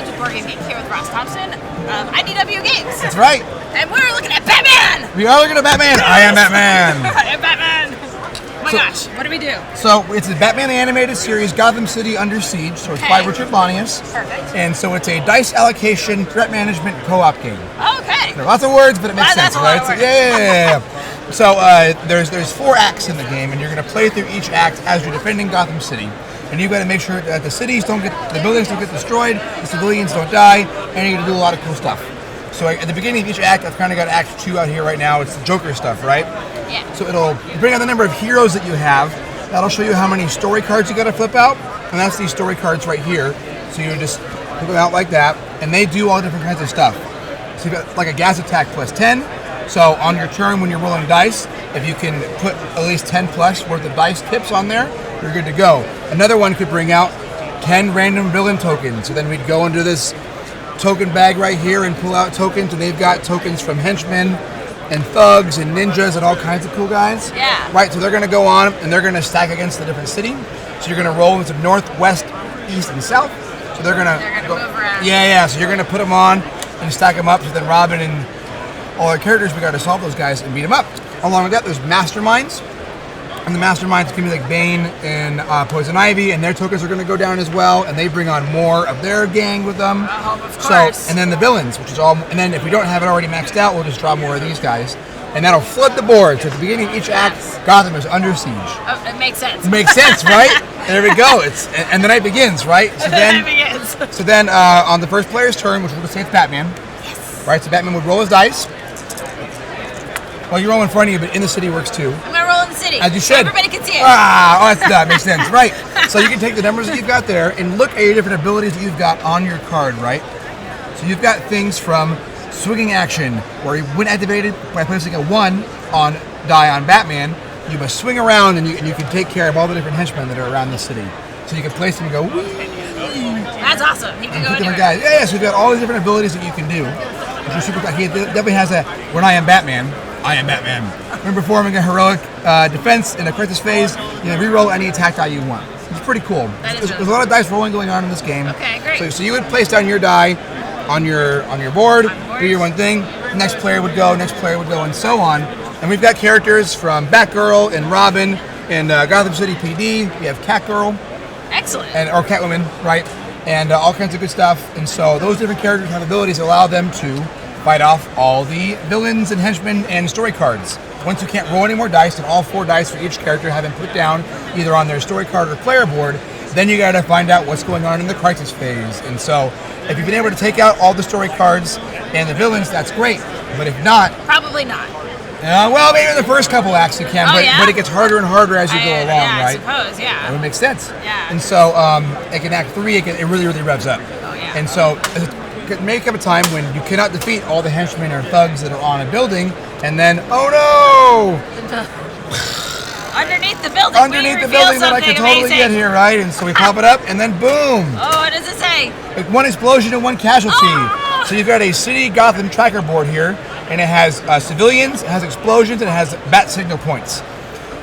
Project Board Game Geek here with Ross Thompson of IDW Games. That's right. And we're looking at Batman! We are looking at Batman. I am Batman. I am Batman. Oh my gosh, what do we do? So it's a Batman animated series, Gotham City Under Siege. So it's by Richard Lanius. Perfect. And so it's a dice allocation, threat management co-op game. Okay. There are lots of words, but it makes sense, That's a right? lot of words. Yeah. So there's 4 acts in the game, and you're going to play through each act as you're defending Gotham City. And you've got to make sure that the buildings don't get destroyed, the civilians don't die, and you're going to do a lot of cool stuff. So at the beginning of each act, I've kind of got Act 2 out here right now. It's the Joker stuff, right? Yeah. So it'll bring out the number of heroes that you have. That'll show you how many story cards you got to flip out, and that's these story cards right here. So you just flip them out like that, and they do all different kinds of stuff. So you've got like a gas attack plus 10. So on your turn when you're rolling dice, if you can put at least 10 plus worth of dice tips on there, you're good to go. Another one could bring out 10 random villain tokens. So then we'd go into this token bag right here and pull out tokens, and they've got tokens from henchmen and thugs and ninjas and all kinds of cool guys. Yeah. Right, so they're going to go on and they're going to stack against the different city. So you're going to roll into north, west, east, and south. So they're going to move around. Yeah. So you're going to put them on and stack them up. So then Robin and all our characters, we got to solve those guys and beat them up. Along with that, there's masterminds. And the masterminds can be like Bane and Poison Ivy, and their tokens are going to go down as well, and they bring on more of their gang with them. Of course. So, and then the villains, which is all, and then if we don't have it already maxed out, we'll just draw more of these guys, and that'll flood the board. So at the beginning of each act, Gotham is under siege. Oh, it makes sense. It makes sense, right? There we go. And the night begins, right? So then, on the first player's turn, which we'll just say it's Batman. Yes. Right. So Batman would roll his dice. Well, you roll in front of you, but in the city works too. I'm gonna roll in the city. As you so should. everybody can see it. That makes sense, right? So you can take the numbers that you've got there and look at your different abilities that you've got on your card, right? So you've got things from swinging action, where when activated by placing a 1 on die on Batman, you must swing around and you can take care of all the different henchmen that are around the city. So you can place them and go, whee! That's awesome. He can go anywhere. Guys. Yeah, so you've got all these different abilities that you can do. Which are super cool. He definitely has a, when I am Batman, when performing a heroic defense in a crisis phase, you can re-roll any attack die you want. It's pretty cool. There's a lot of dice rolling going on in this game. Okay, great. So you would place down your die on your board, do your one thing, next player would go, and so on. And we've got characters from Batgirl and Robin and Gotham City PD. We have Catgirl. Excellent. Or Catwoman, right? And all kinds of good stuff. And so those different characters have abilities that allow them to fight off all the villains and henchmen and story cards. Once you can't roll any more dice, and all 4 dice for each character have been put down either on their story card or player board, then you gotta find out what's going on in the crisis phase. And so if you've been able to take out all the story cards and the villains, that's great. But if not... Probably not. Well, maybe in the first couple acts you can, but it gets harder and harder as you go along, right? I suppose, yeah. That would make sense. Yeah. And so in Act 3, it really, really revs up. Oh, yeah. And so it may come a time when you cannot defeat all the henchmen or thugs that are on a building, and then, oh no! Underneath the building, that I can totally get here, right? And so we pop it up, and then boom! Oh, what does it say? One explosion and 1 casualty. Oh. So you've got a city Gotham tracker board here, and it has civilians, it has explosions, and it has bat signal points.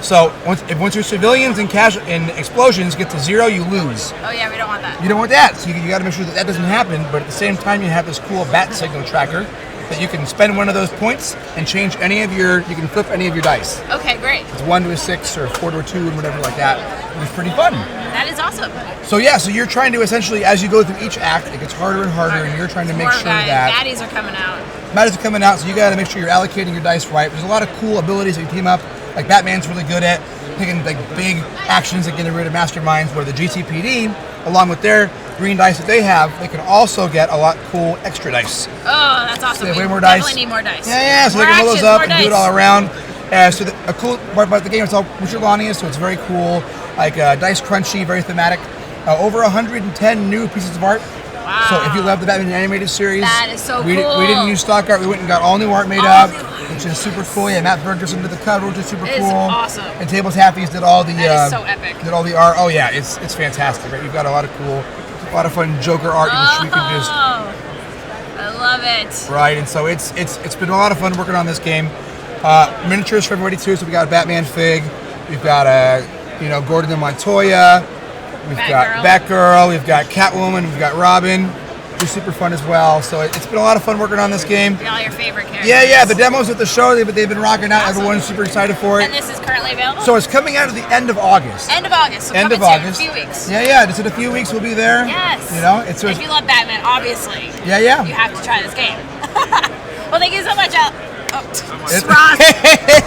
So once your civilians and explosions get to 0, you lose. Oh yeah, we don't want that. You don't want that, so you got to make sure that doesn't happen. But at the same time, you have this cool bat signal tracker that you can spend one of those points and change any of your. You can flip any of your dice. Okay, great. It's 1 to a 6 or 4 to a 2 and whatever like that. It's pretty fun. That is awesome. So so you're trying to essentially, as you go through each act, it gets harder and harder, and you're trying to make sure that baddies are coming out. Baddies are coming out, so you got to make sure you're allocating your dice right. There's a lot of cool abilities that you team up. Like Batman's really good at picking like big actions that get rid of masterminds, where the GCPD, along with their green dice that they have, they can also get a lot of cool extra dice. Oh, that's awesome. So we way more dice. Definitely need more dice. Yeah, so more they can roll those up and dice. do it all around. So a cool part about the game, it's all Richard Lanius, so it's very cool, like dice crunchy, very thematic. Over 110 new pieces of art. Wow. So if you love the Batman animated series, that is so cool. We didn't use stock art, we went and got all new art made up, which is super cool. Yeah, Matt Ferguson did the cover, which is super cool. It's awesome. And Tables Halfies did all the that is so epic. Did all the art. Oh yeah, it's fantastic, right? We've got a lot of fun Joker art which we can just I love it. Right, and so it's been a lot of fun working on this game. Miniatures for everybody too, so we got a Batman fig, we've got Gordon and Montoya, we've got Batgirl, we've got Catwoman, we've got Robin. was super fun as well. So it's been a lot of fun working on this game. All your favorite characters. Yeah. The demos at the show, they've been rocking out. Awesome. Everyone's super excited for it. And this is currently available? So it's coming out at the end of August. End of August. So end of August. In a few weeks. Yeah. Just in a few weeks we'll be there. Yes. You know, if you love Batman, obviously. Yeah. You have to try this game. Well, thank you so much, Al.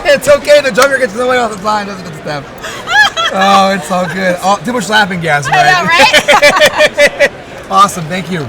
It's okay. The Joker gets in the way all the time, doesn't it, Steph? Oh, it's all good. Too much laughing gas, right? I know, right? Awesome. Thank you.